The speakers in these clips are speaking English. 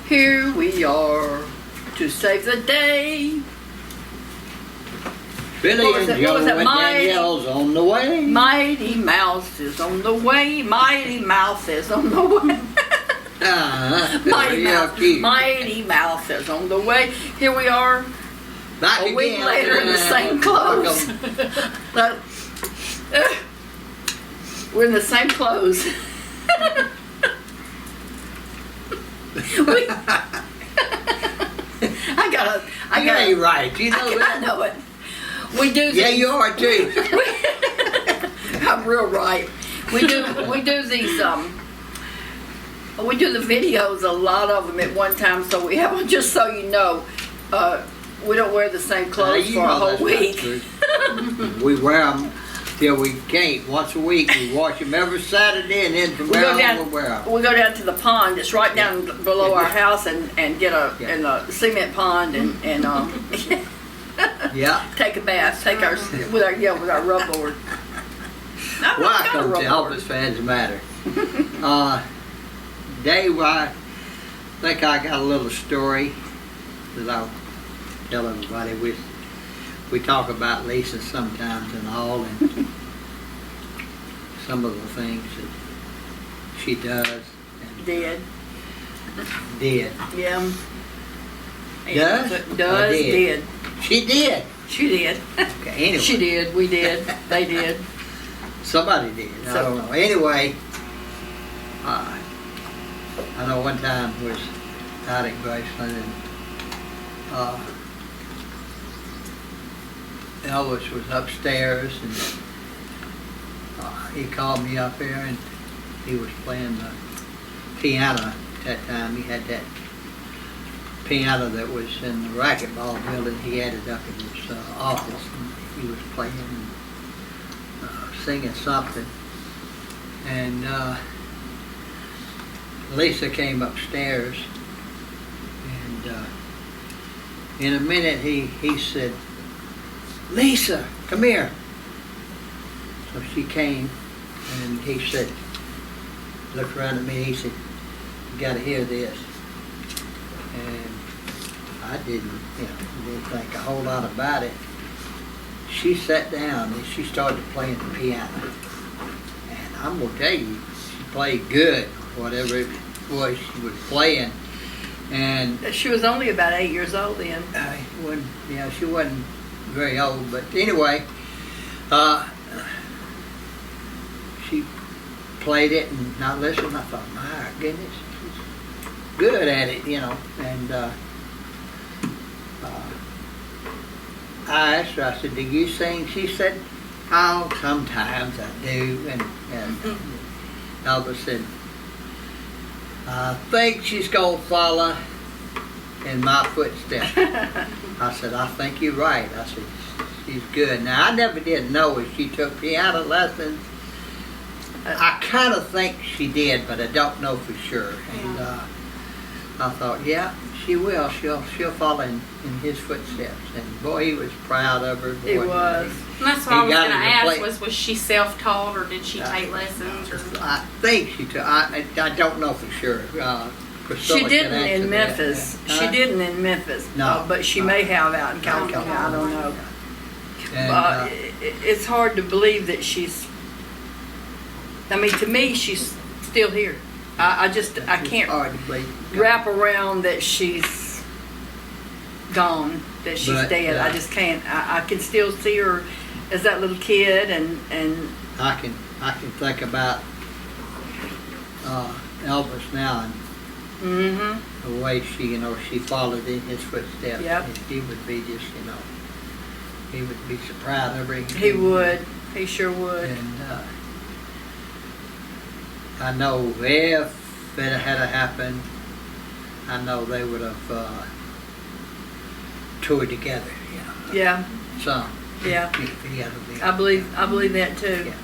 Here we are to save the day. Billy What was and it? What was Joe it? and Danielle's on the way. Mighty Mouse is on the way. Mighty Mouse is on the way. Mighty Mouse. Cute. Mighty Mouse is on the way. Here we are. Back A week again. later in the same clothes. We're in the same clothes. I You ain't right. You know I that? know it. We do. Yeah, you are too. I'm real right. We do these we do the videos, a lot of them at one time, so we have them, just so you know, we don't wear the same clothes You for a know whole that's not week. true. We wear them till we can't. Once a week, we wash them every Saturday, and then from We there go on down. we'll wear them. We go down to the pond. It's right down below our house, and get Yeah. in a cement pond and Yeah. take a bath. Take our with our rub board. Welcome to Elvis Fans Matter. Dave, I think I got a little story that I'll tell everybody. We talk about Lisa sometimes and all, and some of the things that she does and Did. did. Yeah. Does? Does. Or did? Did. She did. She did. Okay, anyway. She did. We did. They did. Somebody did. I don't know. Anyway, I know one time was out at Graceland, and Elvis was upstairs, and he called me up there, and he was playing the piano at that time. He had that piano that was in the racquetball building. He had it up in his office, and he was playing and singing something. And Lisa came upstairs, and in a minute he said, "Lisa, come here." So she came, and he said, looked around at me, he said, "You got to hear this." And I didn't think a whole lot about it. She sat down and she started playing the piano. And I'm going to tell you, she played good, whatever it was she was playing. And She was only about 8 years old then. she wasn't very old, but anyway, she played it, and I listened. I thought, my goodness, she's good at it, And I asked her, I said, "Do you sing?" She said, "Oh, sometimes I do." And Elvis said, "I think she's going to follow in my footsteps." I said, "I think you're right." I said, "She's good." Now, I never did know if she took piano lessons. I kind of think she did, but I don't know for sure. And I thought, yeah, she will. She'll follow in his footsteps. And boy, he was proud of her. He was. And that's what I was got going to her to play. ask was she self-taught or did she take lessons? Or? I think she took. I don't know for sure. She didn't in Memphis. She didn't in Memphis. No. But she may have out in California. I don't know. And, It's hard to believe that she's. I mean, to me, she's still here. I can't hard to believe. wrap around that she's gone, that she's But, dead. I just can't. I can still see her as that little kid, and I can think about Elvis now and the way she followed in his footsteps. Yep. And he would be just he would be so proud of her. he would. He sure would. And I know if it had happened, I know they would have toured together. Yeah. Some. Yeah. Together. I believe that too. Yeah.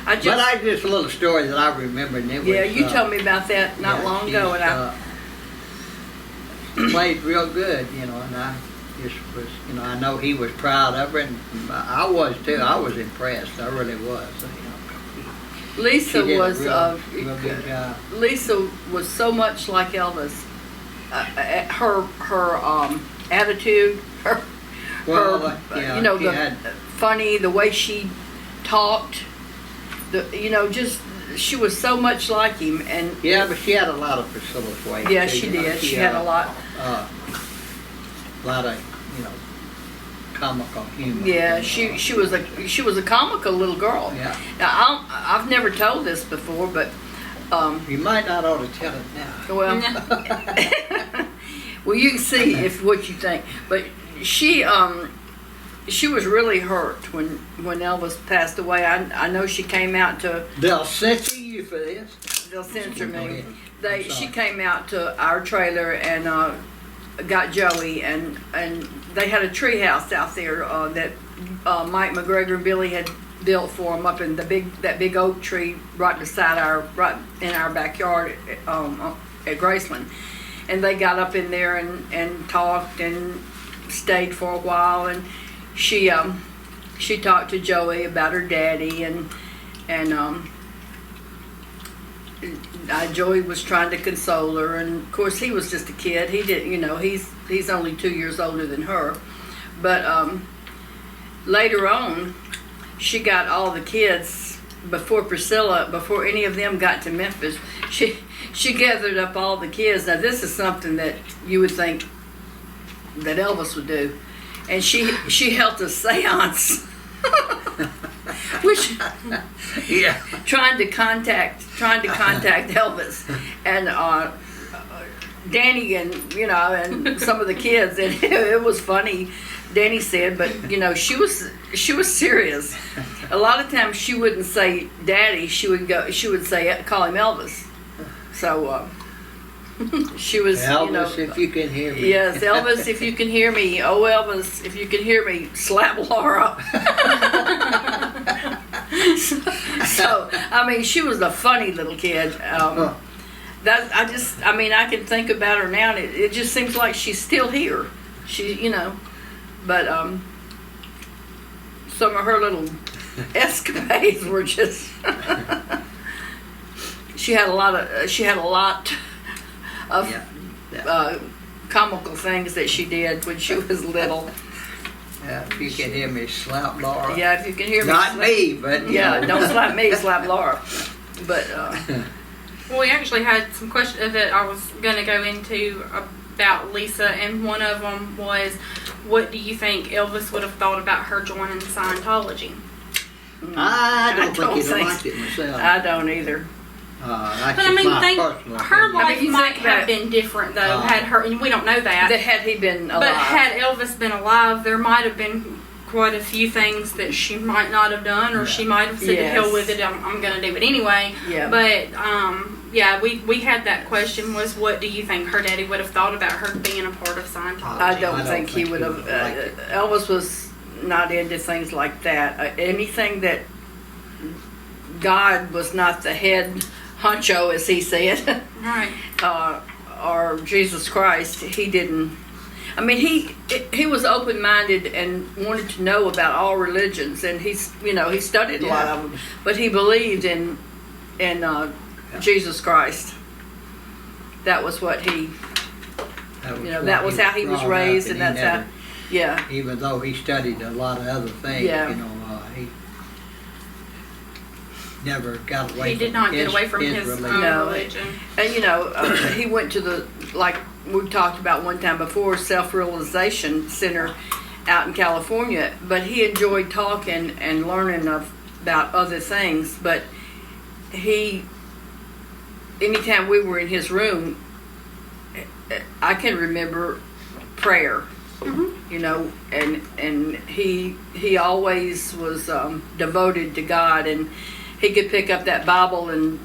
I But just. just a little story that I remember. And it Yeah, was, you told me about that not long ago, and I. Played real good, and I just was, I know he was proud of her, and I was too. I was impressed. I really was. Lisa She did was a real good job. Lisa was so much like Elvis. her attitude, Well, her, yeah, you know, she the had- funny, the way she talked, just she was so much like him, and Yeah, but she had a lot of Priscilla's ways. yeah, too, she you know, did. She had a lot. A lot of, comical humor. Yeah, she was a comical little girl. Yeah. Now I've never told this before, but You might not ought to tell it now. well, well, you can see if what you think. But she was really hurt when Elvis passed away. I know she came out to. They'll censor you for this. They'll censor Go me. ahead. She came out to our trailer and got Joey, and they had a tree house out there that Mike McGregor and Billy had built for them up in that big oak tree right in our backyard at Graceland. And they got up in there and talked and stayed for a while, and she talked to Joey about her daddy, and Joey was trying to console her, and of course he was just a kid. He didn't, he's only 2 years older than her. But later on, she got all the kids before any of them got to Memphis. She gathered up all the kids. Now this is something that you would think that Elvis would do, and she held a seance. Which Yeah. trying to contact Elvis, and Danny and some of the kids, and it was funny. Danny said, but she was serious. A lot of times she wouldn't say Daddy. She would say call him Elvis. So she was Elvis, if you can hear me. Yes, Elvis, if you can hear me. Oh, Elvis, if you can hear me, slap Laura. So, I mean, she was a funny little kid. I can think about her now, and it just seems like she's still here. But some of her little escapades were just. She had a lot of Yeah. comical things that she did when she was little. Yeah, if you can hear me, slap Laura. Yeah, if you can hear me. Not me, but Yeah, don't slap me, slap Laura. But Well, we actually had some questions that I was going to go into about Lisa, and one of them was, what do you think Elvis would have thought about her joining Scientology? I don't don't think he'd think- like it myself. I don't either. That's But I just mean, my personal her opinion. life you might think about have it. been different though, had her, and we don't know that. That had he been alive. But had Elvis been alive, there might have been quite a few things that she might not have done, or she might have said, "To hell with it, I'm going to do it anyway." Yeah. But we had that question: was what do you think her daddy would have thought about her being a part of Scientology? I don't think he would have. liked it. Elvis was not into things like that. Anything that God was not the head honcho, as he said, Right. or Jesus Christ, he didn't. I mean, he was open-minded and wanted to know about all religions, and he studied a lot of them, but he believed in Jesus Christ. That was what he. That was how he was raised, and that's how. Yeah. Even though he studied a lot of other things, Yeah. he never got away. He did not get away from his religion. own No. religion. And he went to like we talked about one time before, Self-Realization Center out in California, but he enjoyed talking and learning about other things. But anytime we were in his room, I can remember prayer. And he always was devoted to God, and he could pick up that Bible and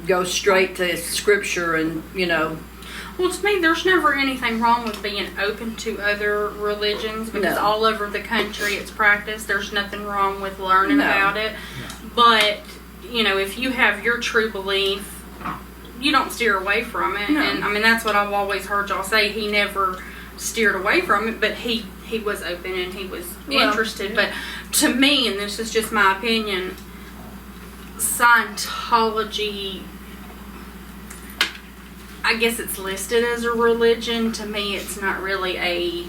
go straight to Scripture, and Well, to me, there's never anything wrong with being open to other religions, because No. all over the country it's practiced. There's nothing wrong with learning No. about it. But, if you have your true belief, you don't steer away from it. No. And, I mean, that's what I've always heard y'all say. He never steered away from it, but he was open and he was interested. yeah. But to me, and this is just my opinion, Scientology I guess it's listed as a religion. To me, it's not really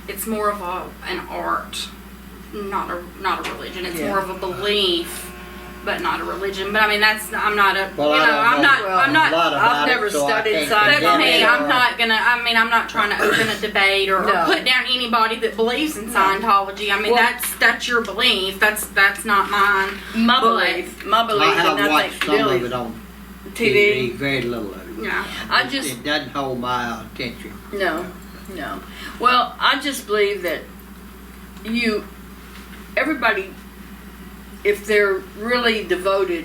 it's more of an art, not a religion. It's Yeah. more of a belief, but not a religion. But I mean, I'm not a, Well, you I know, don't I'm know not, a I'm not, lot about I've it, never so I studied can't science. that's condemn me. it I'm or- not gonna. I mean, I'm not trying to open a debate or No. put down anybody that believes in Scientology. I mean, Well- that's your belief. That's not mine. My But- belief, I have and I watched think some of Billy it on TV. TV, very little of it. Yeah. I just It doesn't hold my attention. No. Well, I just believe that everybody, if they're really devoted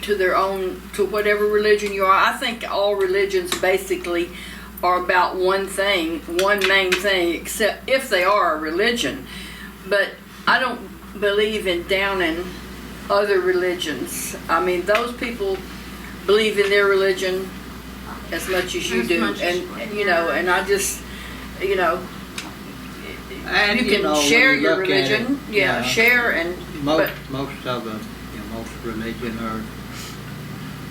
to to whatever religion you are, I think all religions basically are about one thing, one main thing, except if they are a religion. But I don't believe in downing other religions. I mean, those people believe in their religion as much as you As do, much as- and you know, and I just, you know, And, you can know, when share you your look at religion, it, yeah, share and but Most of them, most religion are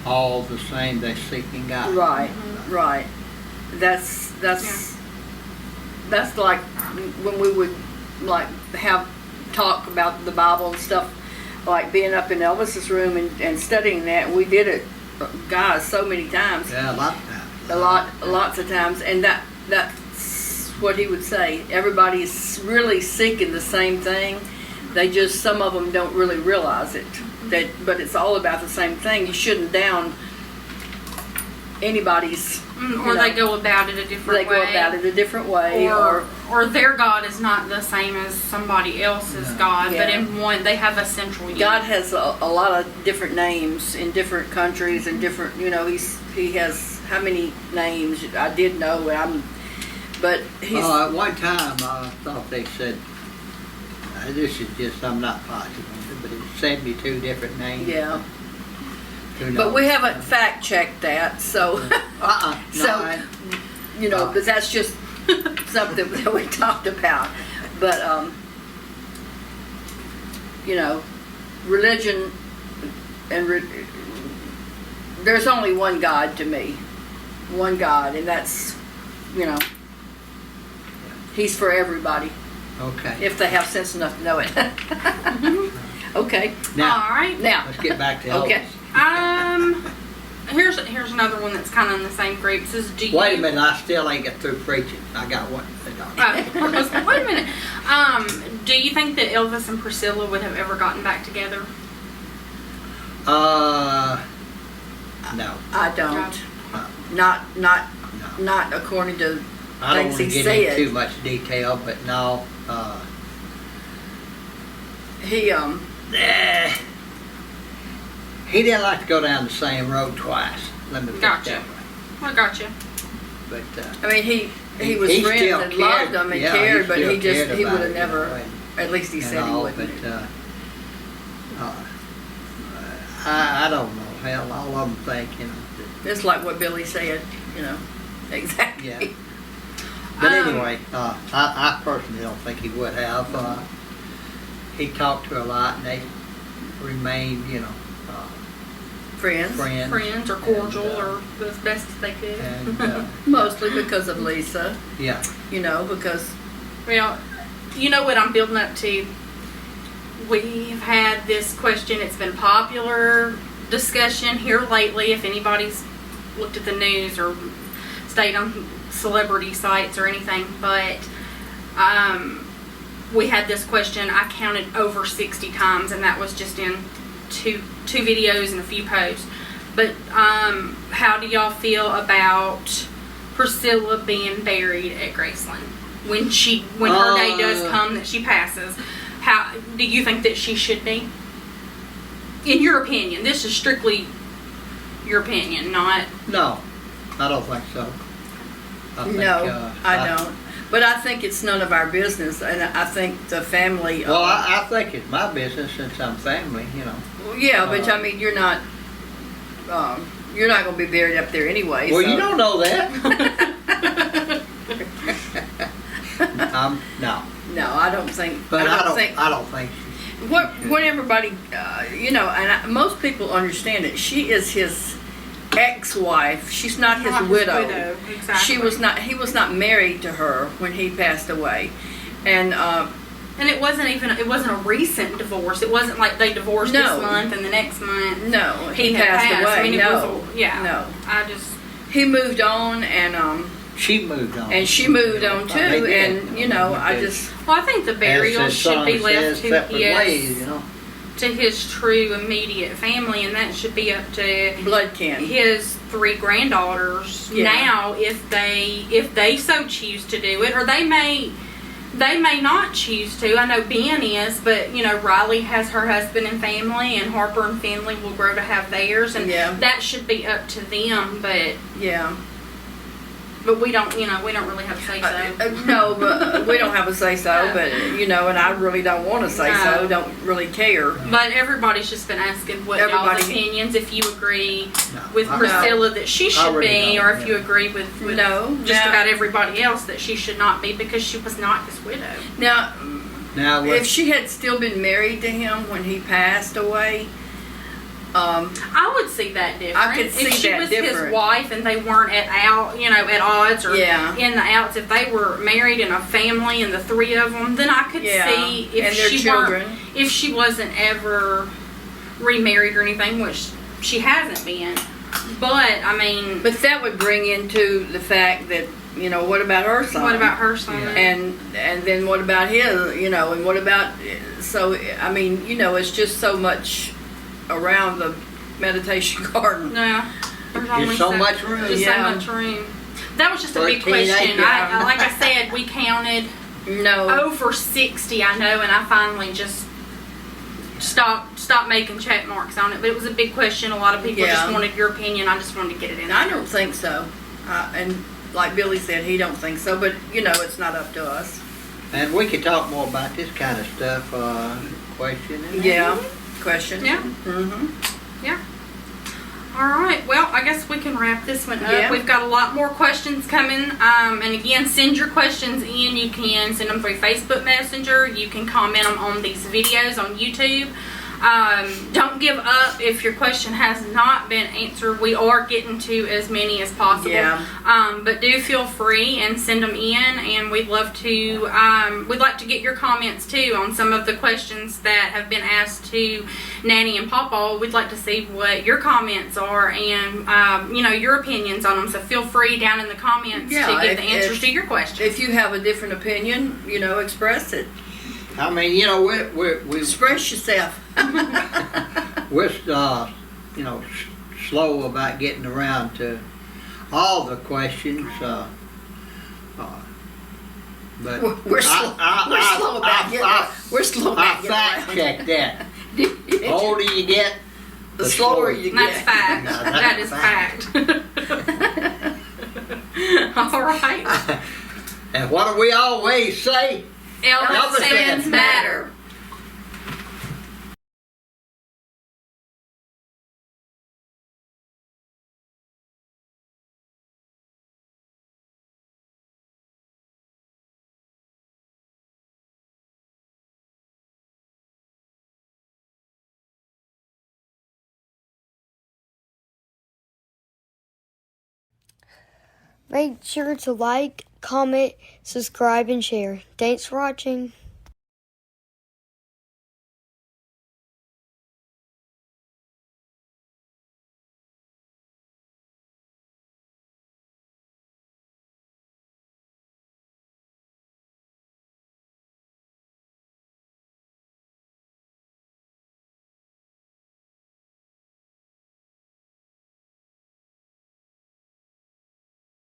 all the same. They're seeking God. right. That's like when we would like have talk about the Bible and stuff, like being up in Elvis's room and studying that. We did it, guys, so many times. Yeah, a lot of times. Lots of times, and that's what he would say. Everybody's really seeking the same thing. They just, some of them don't really realize it. But it's all about the same thing. You shouldn't down anybody's. Or they go about it a different way. They go about it a different way, or their God is not the same as somebody else's God, but Yeah. in one they have a central unit. God has a lot of different names in different countries and different. He has how many names? I did know, but he's. At one time, I thought they said, this is just, I'm not positive on it, but it's 72 different names. Yeah. Who But knows? we haven't fact checked that, so No, so, but that's just something that we talked about. But religion and there's only one God to me, one God, and that's He's for everybody Okay. if they have sense enough to know it. Okay, Now, All right. now let's get back to Elvis. okay. Here's another one that's kind of in the same group. It says, do you? Wait a minute, I still ain't got through preaching. I got one. Oh, I was like, wait a minute. Do you think that Elvis and Priscilla would have ever gotten back together? No. I don't. No. Not according to I don't things want to he get said. into too much detail, but no. He He didn't like to go down the same road twice. Let me put it Gotcha. that way. I got you. But I mean he was he friends still and cared. loved them and Yeah, cared, but still he cared would about have it, never. and At least he said he all, wouldn't. But I don't know. Hell, all of them think, It's like what Billy said, exactly. Yeah. But anyway, I personally don't think he would have. He talked to her a lot, and they remained, Friends, Friends or cordial And, or as best as they could. and mostly because of Lisa. yeah. Because Well, you know what I'm building up to? We've had this question. It's been popular discussion here lately. If anybody's looked at the news or stayed on celebrity sites or anything, but we had this question. I counted over 60 times, and that was just in two videos and a few posts. But how do y'all feel about Priscilla being buried at Graceland when her day does come that she passes? How do you think that she should be? In your opinion, this is strictly your opinion, not. No, I don't think so. I think, I don't. But I think it's none of our business, and I think the family. Well, I think it's my business since I'm family, Well, yeah, but I mean, you're not going to be buried up there anyway. Well, so. you don't know that. No. No, I don't think. But I don't think. I don't think What everybody, and most people understand it. She is his ex-wife. She's not his Not his widow. widow, exactly. She was not. He was not married to her when he passed away, and And it wasn't a recent divorce. It wasn't like they divorced No. this month and the next month no, he he had passed away. I mean, it no, was yeah. no, He he moved on, She moved on. and she moved on too, They did. and you know, I just well, I think the burial As his should be song left says, to separate his ways, you know. to his true immediate family, and that should be up to blood kin. his 3 granddaughters Yeah. now if they so choose to do it, or they may not choose to. I know Ben is, but you know, Riley has her husband and family, and Harper and Finley will grow to have theirs, and Yeah. that should be up to them. Yeah. But we don't really have a say so. No, but we don't have a say so. No. But you know, and I really don't want to say so. No. Don't really care. But everybody's just been asking what y'all's Everybody- opinions, if you agree No, with I- Priscilla that she should really be, don't, or if yeah. you agree with No, just no. about everybody else that she should not be because she was not his widow. Now, Now, if she had still been married to him when he passed away, I would see that different. I could if see she that was different. his wife and they weren't at odds or Yeah. in the outs. If they were married and a family and the 3 of them, then I could Yeah, see if and their she children. weren't, if she wasn't ever remarried or anything, which she hasn't been. But I mean, but that would bring into the fact that you know, what about her son? what about her son? Yeah. And then what about his? You know, and what about? So I mean, you know, it's just so much around the meditation garden. No, there's only so much room. Just Yeah. so much room. That was just a big 13 question. acres. I like I said, we counted No. over 60. I know, and I finally just stopped making check marks on it. But it was a big question. A lot of people just Yeah. wanted your opinion. I just wanted to get it in. I there. don't think so. And like Billy said, he don't think so. But you know, it's not up to us. and we could talk more about this kind of stuff, question. and Yeah. Question. Yeah. Mm-hmm. All right. Well, I guess we can wrap this one up. Yeah. We've got a lot more questions coming. And again, send your questions in. You can send them through Facebook Messenger. You can comment them on these videos on YouTube. Don't give up if your question has not been answered. We are getting to as many as possible. Yeah. But do feel free and send them in, and we'd love to. We'd like to get your comments too on some of the questions that have been asked to Nanny and Pawpaw. We'd like to see what your comments are and you know, your opinions on them. So feel free down in the comments Yeah, to give the if- answers to your questions. If you have a different opinion, you know, express it. I mean, you know, we Express yourself. we're you know, slow about getting around to all the questions. But We're slow. We're slow about getting. We're slow I about fact getting check that. around. The older you get, The slower you That's get. fact. No, That that's is fact. All right. and what do we always say? Elvis fans matter. Make sure to like, comment, subscribe, and share. Thanks for watching.